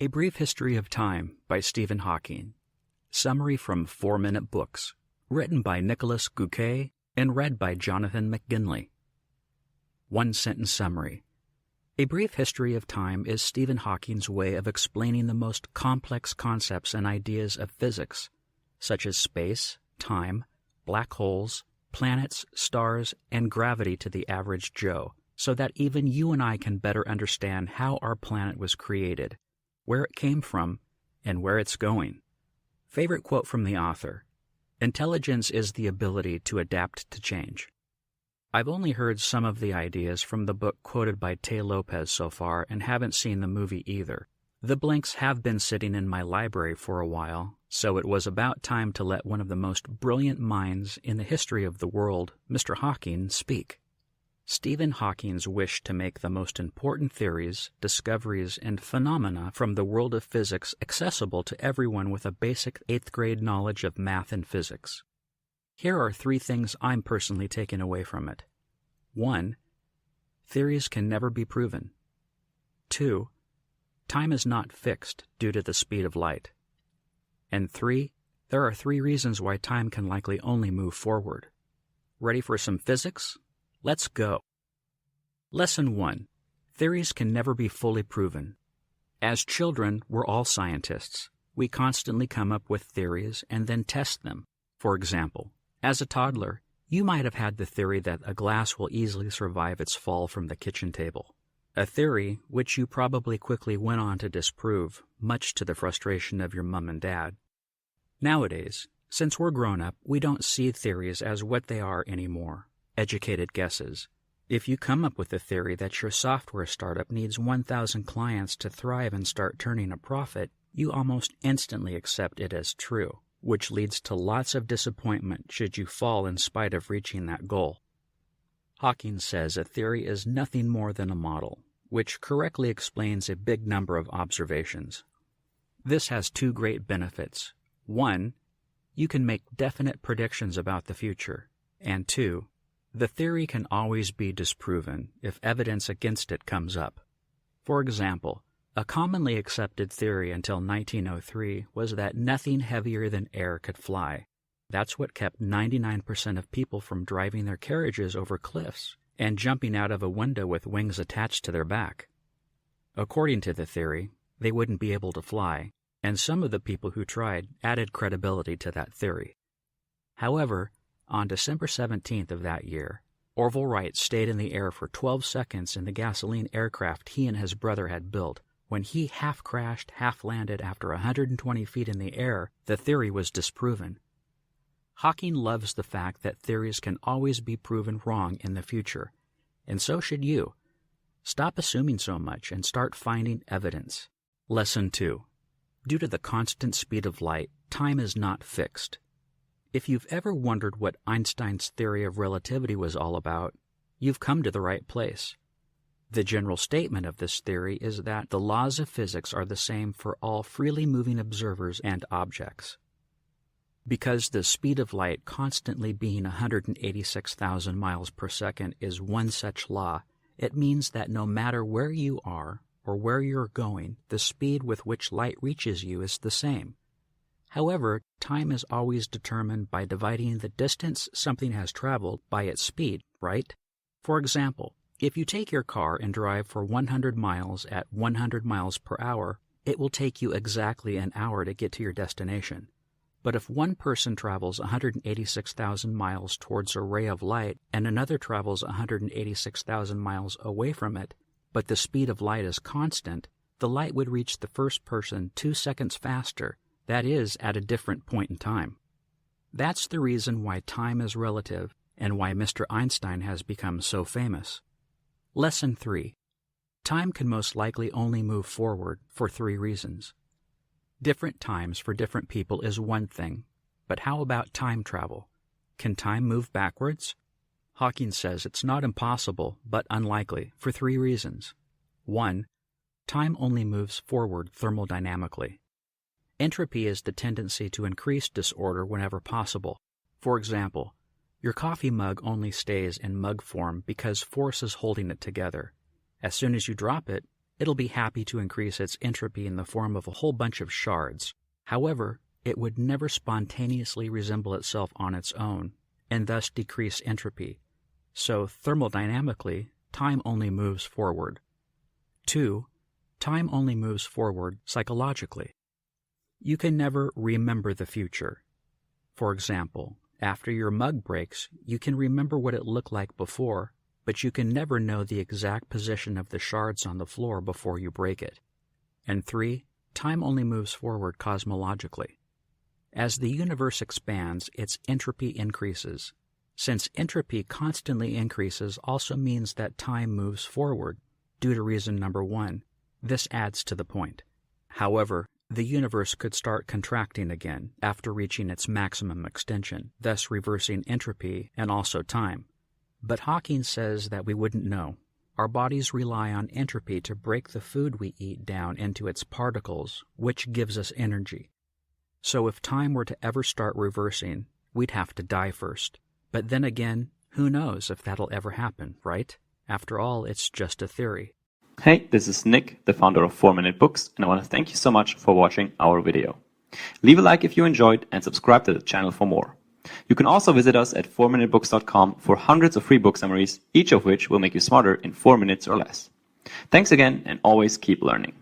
A Brief History of Time by Stephen Hawking. Summary from 4-Minute Books. Written by Nicholas Gouquet and read by Jonathan McGinley. One-sentence summary. A Brief History of Time is Stephen Hawking's way of explaining the most complex concepts and ideas of physics, such as space, time, black holes, planets, stars, and gravity to the average Joe, so that even you and I can better understand how our planet was created, where it came from, and where it's going. Favorite quote from the author: "Intelligence is the ability to adapt to change." I've only heard some of the ideas from the book quoted by Tay Lopez so far and haven't seen the movie either. The blinks have been sitting in my library for a while, so it was about time to let one of the most brilliant minds in the history of the world, Mr. Hawking, speak. Stephen Hawking's wish to make the most important theories, discoveries, and phenomena from the world of physics accessible to everyone with a basic 8th grade knowledge of math and physics. Here are 3 things I'm personally taking away from it. 1. Theories can never be proven. 2. Time is not fixed due to the speed of light. And 3. There are 3 reasons why time can likely only move forward. Ready for some physics? Let's go. Lesson 1. Theories can never be fully proven. As children, we're all scientists. We constantly come up with theories and then test them. For example, as a toddler, you might have had the theory that a glass will easily survive its fall from the kitchen table. A theory which you probably quickly went on to disprove, much to the frustration of your mom and dad. Nowadays, since we're grown up, we don't see theories as what they are anymore. Educated guesses. If you come up with a theory that your software startup needs 1,000 clients to thrive and start turning a profit, you almost instantly accept it as true, which leads to lots of disappointment should you fall in spite of reaching that goal. Hawking says a theory is nothing more than a model, which correctly explains a big number of observations. This has 2 great benefits. 1, you can make definite predictions about the future, and 2, the theory can always be disproven if evidence against it comes up. For example, a commonly accepted theory until 1903 was that nothing heavier than air could fly. That's what kept 99% of people from driving their carriages over cliffs and jumping out of a window with wings attached to their back. According to the theory, they wouldn't be able to fly, and some of the people who tried added credibility to that theory. However, on December 17th of that year, Orville Wright stayed in the air for 12 seconds in the gasoline aircraft he and his brother had built. When he half-crashed, half-landed after 120 feet in the air, the theory was disproven. Hawking loves the fact that theories can always be proven wrong in the future, and so should you. Stop assuming so much and start finding evidence. Lesson 2. Due to the constant speed of light, time is not fixed. If you've ever wondered what Einstein's theory of relativity was all about, you've come to the right place. The general statement of this theory is that the laws of physics are the same for all freely moving observers and objects. Because the speed of light constantly being 186,000 miles per second is one such law, it means that no matter where you are or where you're going, the speed with which light reaches you is the same. However, time is always determined by dividing the distance something has traveled by its speed, right? For example, if you take your car and drive for 100 miles at 100 miles per hour, it will take you exactly an hour to get to your destination. But if one person travels 186,000 miles towards a ray of light and another travels 186,000 miles away from it, but the speed of light is constant, the light would reach the first person 2 seconds faster, that is, at a different point in time. That's the reason why time is relative and why Mr. Einstein has become so famous. Lesson 3. Time can most likely only move forward for 3 reasons. Different times for different people is one thing, but how about time travel? Can time move backwards? Hawking says it's not impossible, but unlikely, for 3 reasons. 1. Time only moves forward thermodynamically. Entropy is the tendency to increase disorder whenever possible. For example, your coffee mug only stays in mug form because force is holding it together. As soon as you drop it, It'll be happy to increase its entropy in the form of a whole bunch of shards. However, it would never spontaneously resemble itself on its own, and thus decrease entropy. So thermodynamically, time only moves forward. 2. Time only moves forward psychologically. You can never remember the future. For example, after your mug breaks, you can remember what it looked like before, but you can never know the exact position of the shards on the floor before you break it. And 3. Time only moves forward cosmologically. As the universe expands, its entropy increases. Since entropy constantly increases also means that time moves forward, due to reason number 1. This adds to the point. However, the universe could start contracting again after reaching its maximum extension, thus reversing entropy and also time. But Hawking says that we wouldn't know. Our bodies rely on entropy to break the food we eat down into its particles, which gives us energy. So if time were to ever start reversing, we'd have to die first. But then again, who knows if that'll ever happen, right? After all, it's just a theory. Hey, this is Nick, the founder of 4-Minute Books, and I want to thank you so much for watching our video. Leave a like if you enjoyed and subscribe to the channel for more. You can also visit us at 4minutebooks.com for hundreds of free book summaries, each of which will make you smarter in 4 minutes or less. Thanks again, and always keep learning.